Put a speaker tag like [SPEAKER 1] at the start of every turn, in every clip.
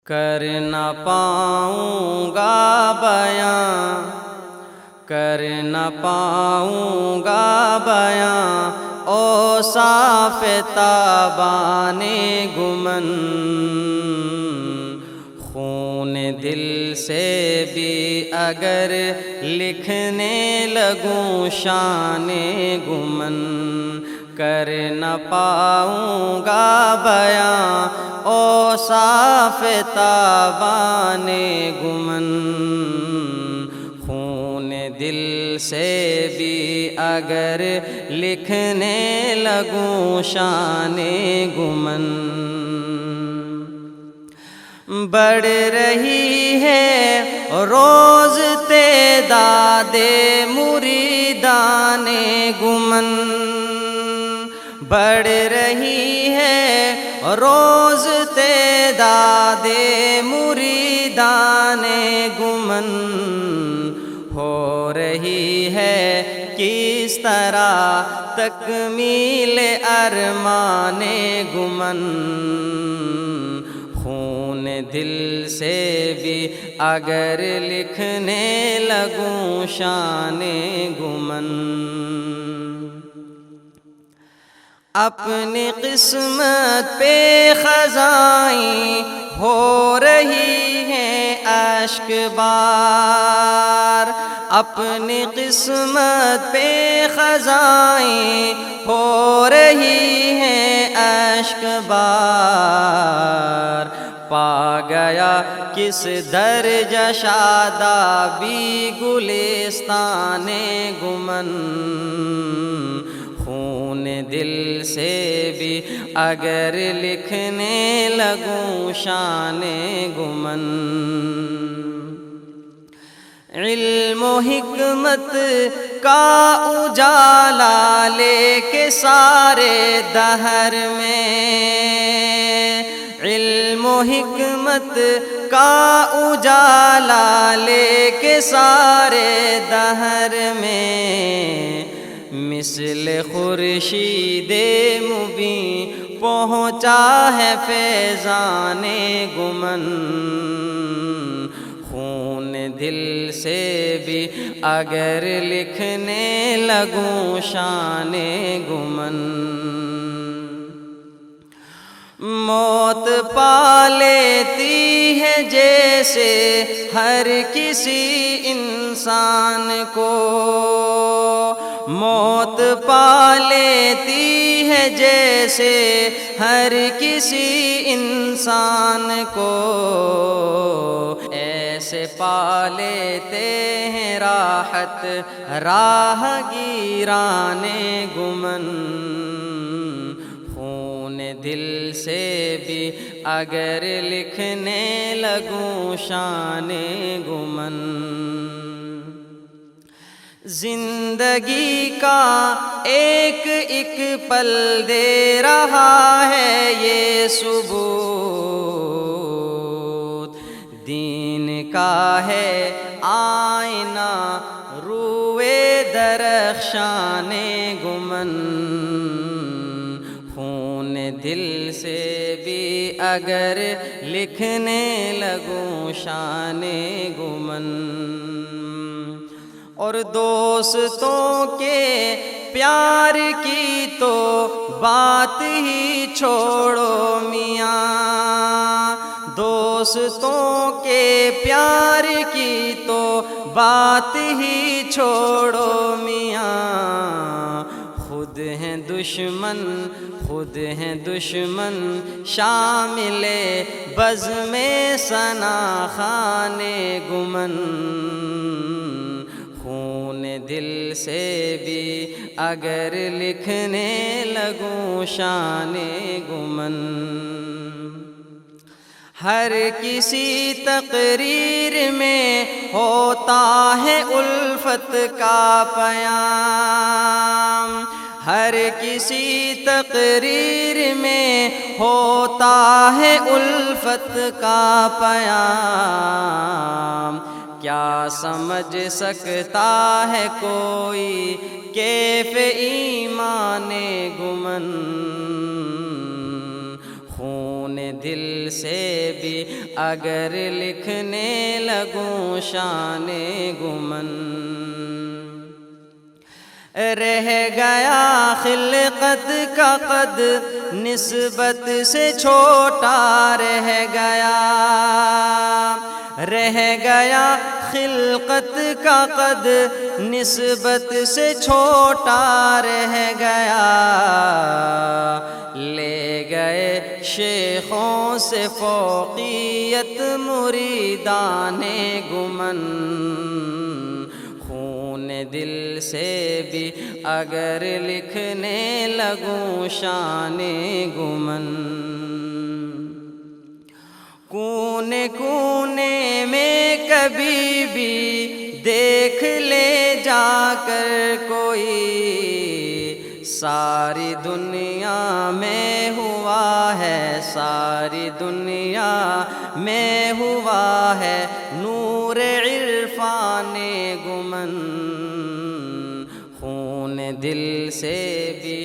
[SPEAKER 1] کر نہ پاؤں گا بیاں، کر نہ پاؤں گا بیاں اوصاف تابان گمن، خون دل سے بھی اگر لکھنے لگوں شان گمن، کر نہ پاؤں گا بیاں اوصاف تابان گمن، خون دل سے بھی اگر لکھنے لگوں شان گمن، بڑھ رہی ہے روز تعداد مریدان گمن، بڑھ رہی ہے روز تعداد مریدان گمن، ہو رہی ہے کس طرح تکمیل ارمان گمن، خون دل سے بھی اگر لکھنے لگوں شان گمن، اپنی قسمت پہ خزائیں ہو رہی ہیں اشک بار، اپنی قسمت پہ خزائیں ہو رہی ہیں اشک بار، پا گیا کس درجہ شادابی گلستان گمن، خون دل سے بھی اگر لکھنے لگوں شان گمن، علم و حکمت کا اجالا لے کے سارے دہر میں، علم و حکمت کا اجالا لے کے سارے دہر میں، مثل خورشید مبیں پہنچا ہے فیضان گمن، خون دل سے بھی اگر لکھنے لگوں شان گمن، موت پا لیتی ہے جیسے ہر کسی انسان کو، موت پا لیتی ہے جیسے ہر کسی انسان کو، ایسے پا لیتے ہیں راحت راہ گیران گمن، خون دل سے بھی اگر لکھنے لگوں شان گمن، زندگی کا ایک ایک پل دے رہا ہے یہ ثبوت، دین کا ہے آئینہ روئے درخشان گمن، خون دل سے بھی اگر لکھنے لگوں شان گمن، اور دوستوں کے پیار کی تو بات ہی چھوڑو میاں، دوستوں کے پیار کی تو بات ہی چھوڑو میاں، خود ہیں دشمن خود ہیں دشمن شامل بزم ثنا خان گمن، خون دل سے بھی اگر لکھنے لگوں شان گمن، ہر کسی تقریر میں ہوتا ہے الفت کا پیام، ہر کسی تقریر میں ہوتا ہے الفت کا پیام، کیا سمجھ سکتا ہے کوئی کیف ایمان گمن، خون دل سے بھی اگر لکھنے لگوں شان گمن، رہ گیا خلقت کا قد نسبت سے چھوٹا رہ گیا خلقت کا قد نسبت سے چھوٹا رہ گیا، لے گئے شیخوں سے فوقیت مریدان گمن، خون دل سے بھی اگر لکھنے لگوں شان گمن، کونے کونے میں کبھی بھی دیکھ لے جا کر کوئی، ساری دنیا میں ہوا ہے، ساری دنیا میں ہوا ہے نور عرفان گمن، خون دل سے بھی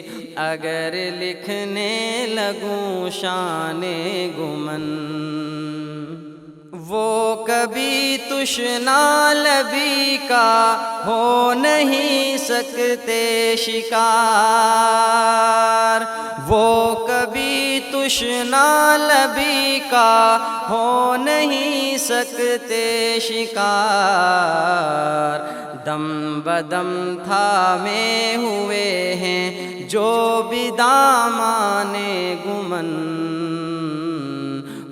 [SPEAKER 1] اگر لکھنے لگوں شان گمن، وہ کبھی تشنا لبی کا ہو نہیں سکتے شکار، وہ کبھی تشنا لبی کا ہو نہیں سکتے شکار، دم بدم تھامے ہوئے ہیں جو بھی دامان گمن،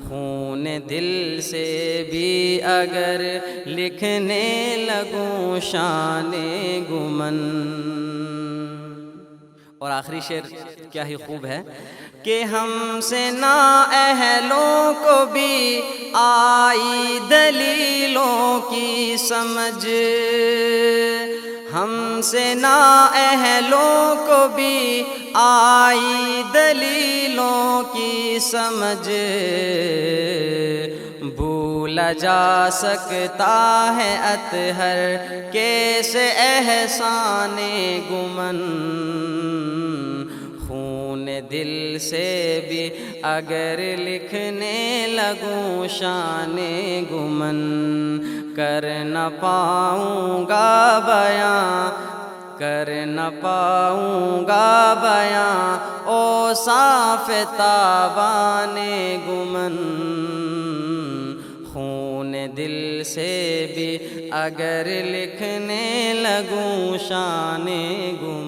[SPEAKER 1] خون دل سے بھی اگر لکھنے لگوں شان گمن۔ اور آخری شعر کیا ہی خوب ہے کہ ہم سے نااہلوں کو بھی آئی دلیلوں کی سمجھ، ہم سے نااہلوں کو بھی آئی دلیلوں کی سمجھ، بھولا جا سکتا ہے اطہر کیسے احسان گمن، خون دل سے بھی اگر لکھنے لگوں شان گمن، کر نہ پاؤں گا بیاں، کر نہ پاؤں گا بیاں اوصاف تابان گمن، خون دل سے بھی اگر لکھنے لگوں شان گمن۔